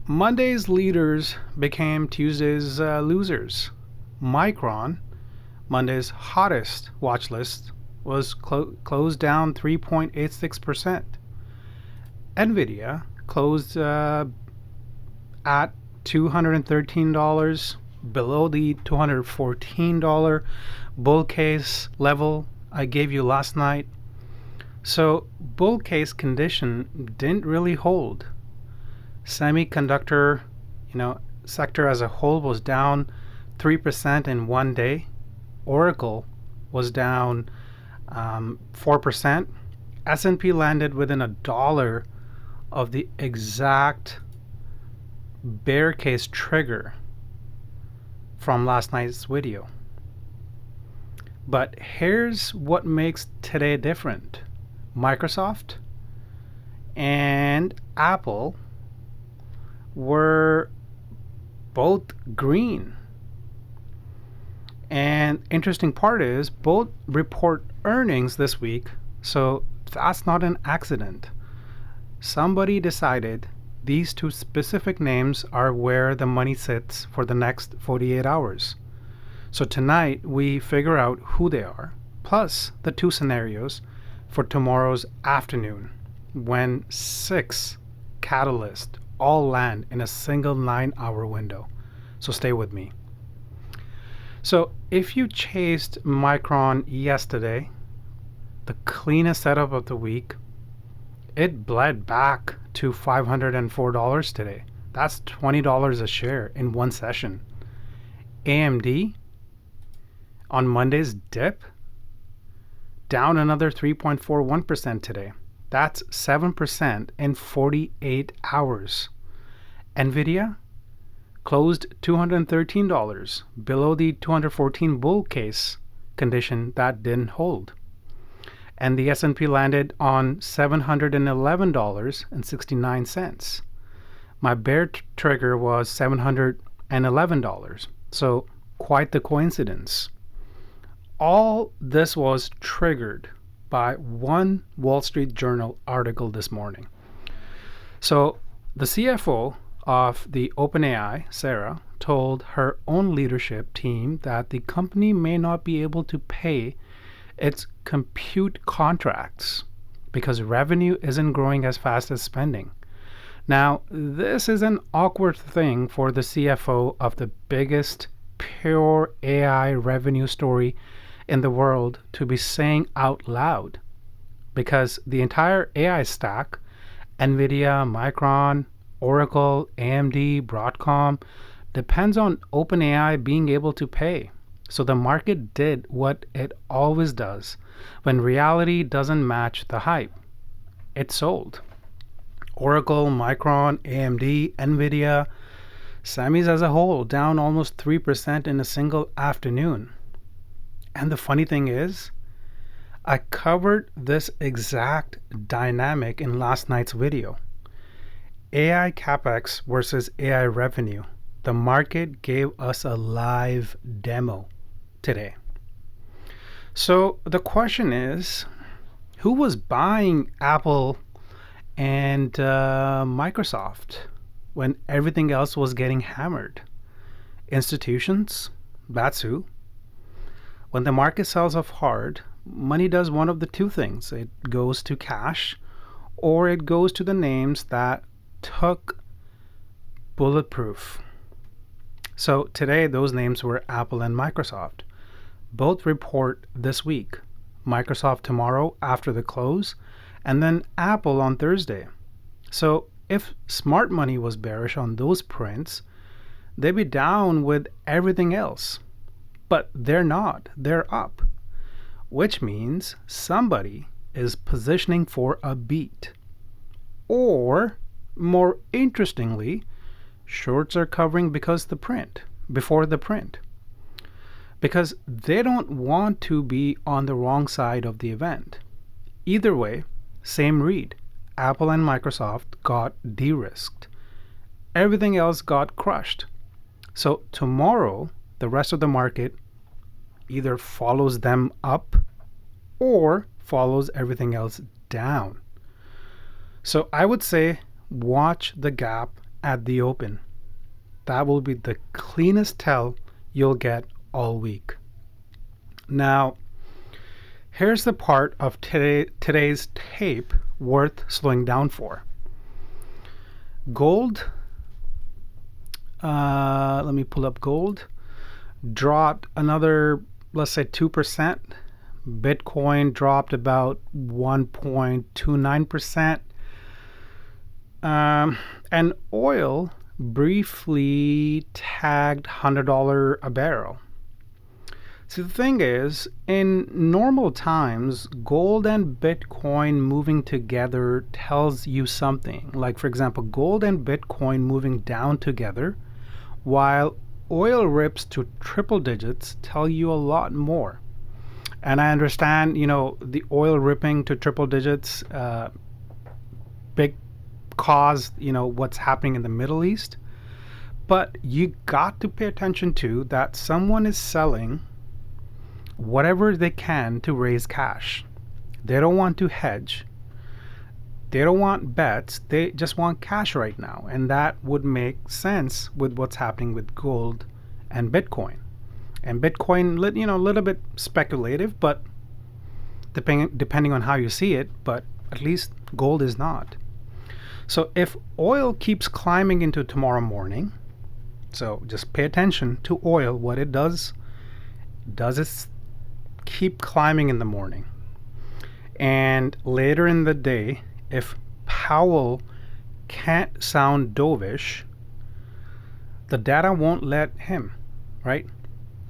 Monday's leaders became Tuesday's losers. Micron, Monday's hottest watch list, was closed down 3.86%. NVDA closed at $213, below the $214 bull case level I gave you last night. So bull case condition didn't really hold. Semiconductor, sector as a whole was down 3% in one day. Oracle was down 4%. S&P landed within $1 of the exact bear case trigger from last night's video. But here's what makes today different. Microsoft and Apple were both green. And interesting part is both report earnings this week, so that's not an accident. Somebody decided these two specific names are where the money sits for the next 48 hours. So tonight we figure out who they are, plus the two scenarios for tomorrow's afternoon when 6 catalysts all land in a single 9-hour window. So stay with me. So if you chased Micron yesterday, the cleanest setup of the week, it bled back to $504 today. That's $20 a share in one session. AMD on Monday's dip, down another 3.41% today. That's 7% in 48 hours. NVIDIA closed $213, below the $214 bull case condition that didn't hold. And the S&P landed on $711.69. My bear trigger was $711. So quite the coincidence. All this was triggered by one Wall Street Journal article this morning. So the CFO of the OpenAI, Sarah, told her own leadership team that the company may not be able to pay its compute contracts because revenue isn't growing as fast as spending. Now, this is an awkward thing for the CFO of the biggest pure AI revenue story in the world to be saying out loud, because the entire AI stack, NVIDIA, Micron, Oracle, AMD, Broadcom, depends on OpenAI being able to pay. So the market did what it always does when reality doesn't match the hype. It sold. Oracle, Micron, AMD, NVIDIA, semis as a whole down almost 3% in a single afternoon. And the funny thing is, I covered this exact dynamic in last night's video. AI capex versus AI revenue. The market gave us a live demo today. So the question is, who was buying Apple and Microsoft when everything else was getting hammered? Institutions? That's who. When the market sells off hard, money does one of the two things. It goes to cash, or it goes to the names that took bulletproof. So today, those names were Apple and Microsoft. Both report this week. Microsoft tomorrow after the close, and then Apple on Thursday. So if smart money was bearish on those prints, they'd be down with everything else. But they're not. They're up. Which means somebody is positioning for a beat. Or, more interestingly, shorts are covering before the print. Because they don't want to be on the wrong side of the event. Either way, same read. Apple and Microsoft got de-risked. Everything else got crushed. So tomorrow, the rest of the market either follows them up or follows everything else down. So I would say watch the gap at the open. That will be the cleanest tell you'll get all week. Now, here's the part of today's tape worth slowing down for. Gold, let me pull up gold, dropped another, let's say 2%. Bitcoin dropped about 1.29%. And oil briefly tagged $100 a barrel. See, the thing is, in normal times, gold and Bitcoin moving together tells you something. Like, for example, gold and Bitcoin moving down together, while oil rips to triple digits tell you a lot more. And I understand, the oil ripping to triple digits, big cause, what's happening in the Middle East. But you got to pay attention to that someone is selling whatever they can to raise cash. They don't want to hedge. They don't want bets. They just want cash right now. And that would make sense with what's happening with gold and Bitcoin. And Bitcoin, a little bit speculative, but depending on how you see it, but at least gold is not. So if oil keeps climbing into tomorrow morning, so just pay attention to oil, what it does it keep climbing in the morning. And later in the day, if Powell can't sound dovish, the data won't let him, right?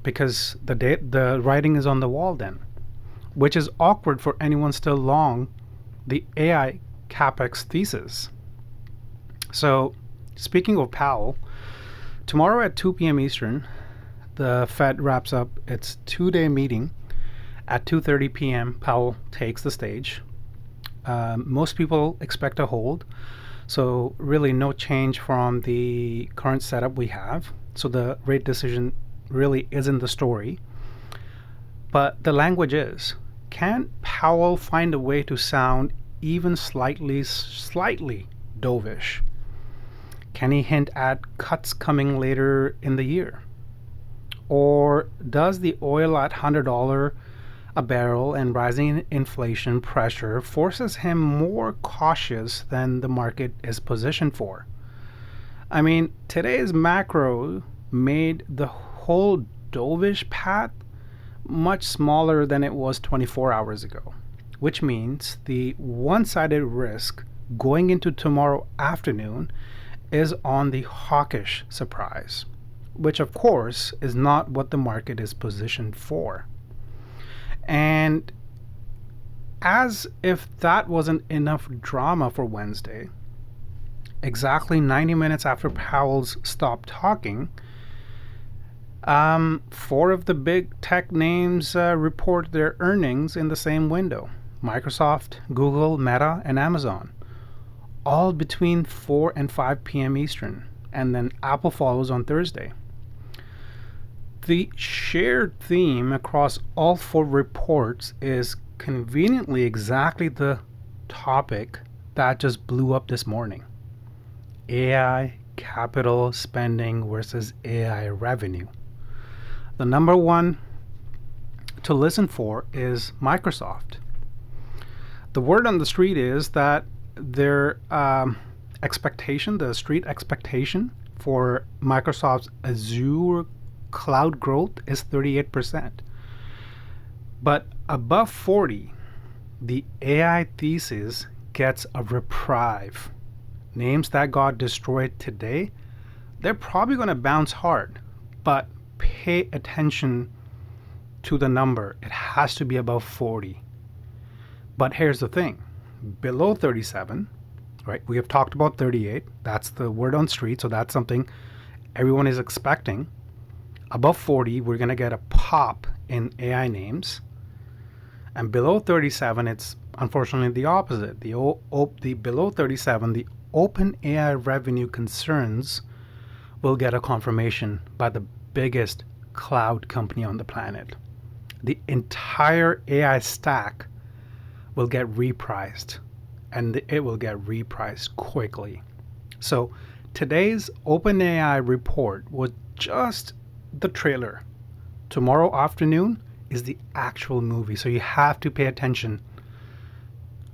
Because the writing is on the wall then, which is awkward for anyone still long the AI CapEx thesis. So speaking of Powell, tomorrow at 2 p.m. Eastern, the Fed wraps up its two-day meeting. At 2:30 p.m., Powell takes the stage. Most people expect a hold, so really no change from the current setup we have. So the rate decision really isn't the story. But the language is, can Powell find a way to sound even slightly dovish? Can he hint at cuts coming later in the year? Or does the oil at $100 a barrel and rising inflation pressure forces him more cautious than the market is positioned for? I mean, today's macro made the whole dovish path much smaller than it was 24 hours ago, which means the one-sided risk going into tomorrow afternoon is on the hawkish surprise, which of course is not what the market is positioned for. And as if that wasn't enough drama for Wednesday, exactly 90 minutes after Powell's stopped talking, 4 of the big tech names report their earnings in the same window: Microsoft, Google, Meta, and Amazon, all between 4 and 5 p.m. Eastern, and then Apple follows on Thursday. The shared theme across all 4 reports is conveniently exactly the topic that just blew up this morning: AI capital spending versus AI revenue. The number one to listen for is Microsoft. The word on the street is that their the street expectation for Microsoft's Azure cloud growth is 38%. But above 40, the AI thesis gets a reprieve. Names that got destroyed today, they're probably going to bounce hard, but pay attention to the number. It has to be above 40. But here's the thing. Below 37, right? We have talked about 38. That's the word on street, so that's something everyone is expecting. Above 40, we're going to get a pop in AI names. And below 37, it's unfortunately the opposite. The below 37, the OpenAI revenue concerns will get a confirmation by the biggest cloud company on the planet. The entire AI stack will get repriced, and it will get repriced quickly. So today's OpenAI report was just the trailer. Tomorrow afternoon is the actual movie, so you have to pay attention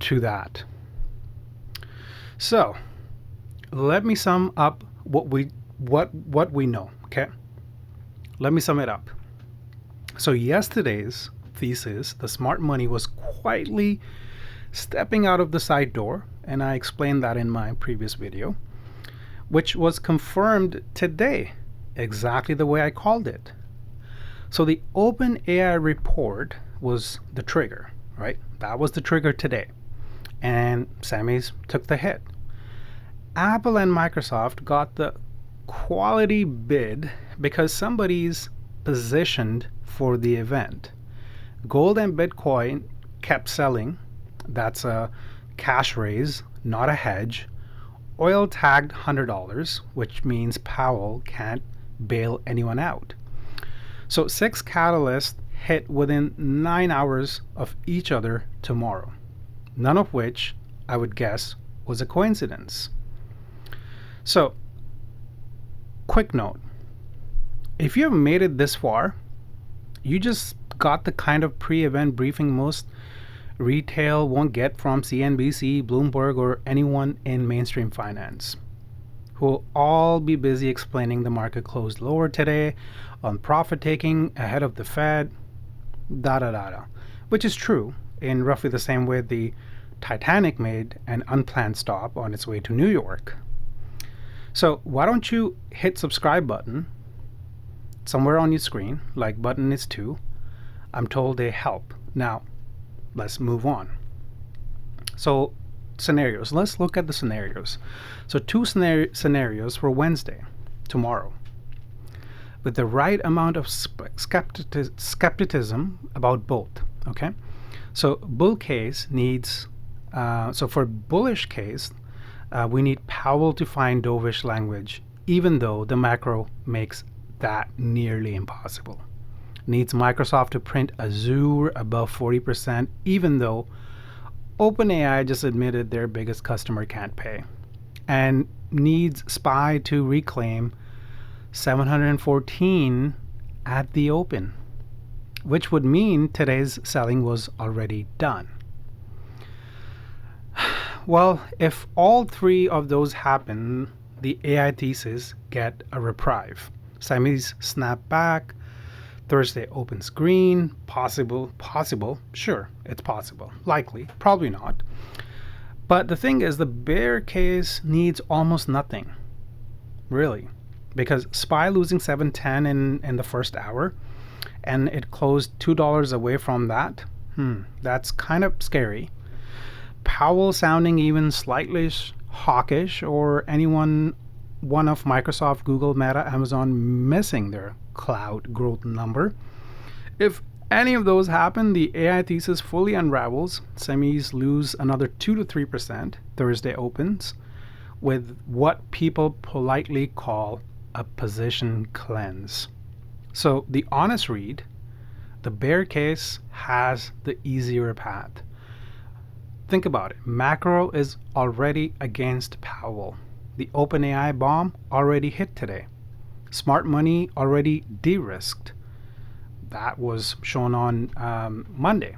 to that. So let me sum up what we know. Okay, let me sum it up. So yesterday's thesis, the smart money, was quietly stepping out of the side door, and I explained that in my previous video, which was confirmed today exactly the way I called it. So the OpenAI report was the trigger, right? That was the trigger today, and semis took the hit. Apple and Microsoft got the quality bid because somebody's positioned for the event. Gold and Bitcoin kept selling. That's a cash raise, not a hedge. Oil tagged $100, which means Powell can't bail anyone out. So 6 catalysts hit within 9 hours of each other tomorrow, none of which I would guess was a coincidence. So, quick note, if you have made it this far, you just got the kind of pre-event briefing most retail won't get from CNBC, Bloomberg, or anyone in mainstream finance, who will all be busy explaining the market closed lower today on profit taking ahead of the Fed, which is true in roughly the same way the Titanic made an unplanned stop on its way to New York. So why don't you hit subscribe button somewhere on your screen, like button is too. I'm told they help. Now, let's move on. So scenarios, let's look at the scenarios. So 2 scenarios for Wednesday, tomorrow, with the right amount of skepticism about both, okay? So bull case needs, so for bullish case, we need Powell to find dovish language, even though the macro makes that nearly impossible. Needs Microsoft to print Azure above 40%, even though OpenAI just admitted their biggest customer can't pay. And needs SPY to reclaim 714 at the open, which would mean today's selling was already done. Well, if all 3 of those happen, the AI thesis get a reprieve. Semis snap back. Thursday opens green. Possible, sure, it's possible. Likely, probably not. But the thing is, the bear case needs almost nothing, really, because SPY losing 710 in the first hour, and it closed $2 away from that. That's kind of scary. Powell sounding even slightly hawkish, or one of Microsoft, Google, Meta, Amazon missing their cloud growth number. If any of those happen, the AI thesis fully unravels. Semis lose another 2 to 3%. Thursday opens with what people politely call a position cleanse. So the honest read, the bear case has the easier path. Think about it. Macro is already against Powell. The OpenAI bomb already hit today. Smart money already de-risked. That was shown on Monday.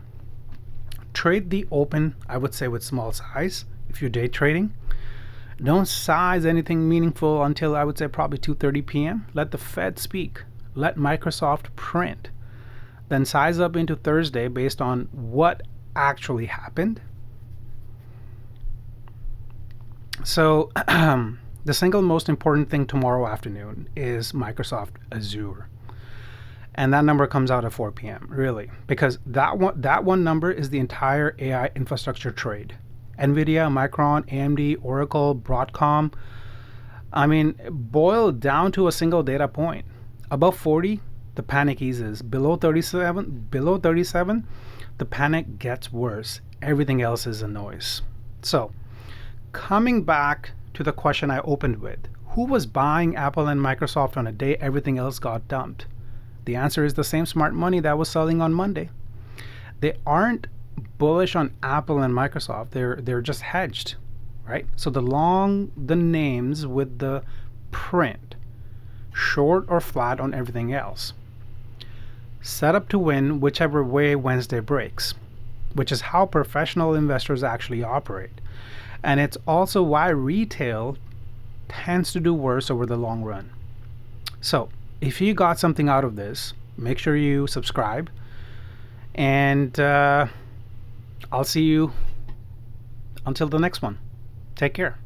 Trade the open, I would say, with small size if you're day trading. Don't size anything meaningful until, I would say, probably 2:30 p.m. Let the Fed speak. Let Microsoft print. Then size up into Thursday based on what actually happened. So the single most important thing tomorrow afternoon is Microsoft Azure. And that number comes out at 4 p.m., really, because that one number is the entire AI infrastructure trade. NVDA, Micron, AMD, Oracle, Broadcom. I mean, boiled down to a single data point. Above 40, the panic eases. Below 37, the panic gets worse. Everything else is a noise. So, coming back to the question I opened with, who was buying Apple and Microsoft on a day everything else got dumped? The answer is the same smart money that was selling on Monday. They aren't bullish on Apple and Microsoft. They're just hedged, right? So the names with the print, short or flat on everything else. Set up to win whichever way Wednesday breaks, which is how professional investors actually operate. And it's also why retail tends to do worse over the long run. So if you got something out of this, make sure you subscribe, and I'll see you until the next one. Take care.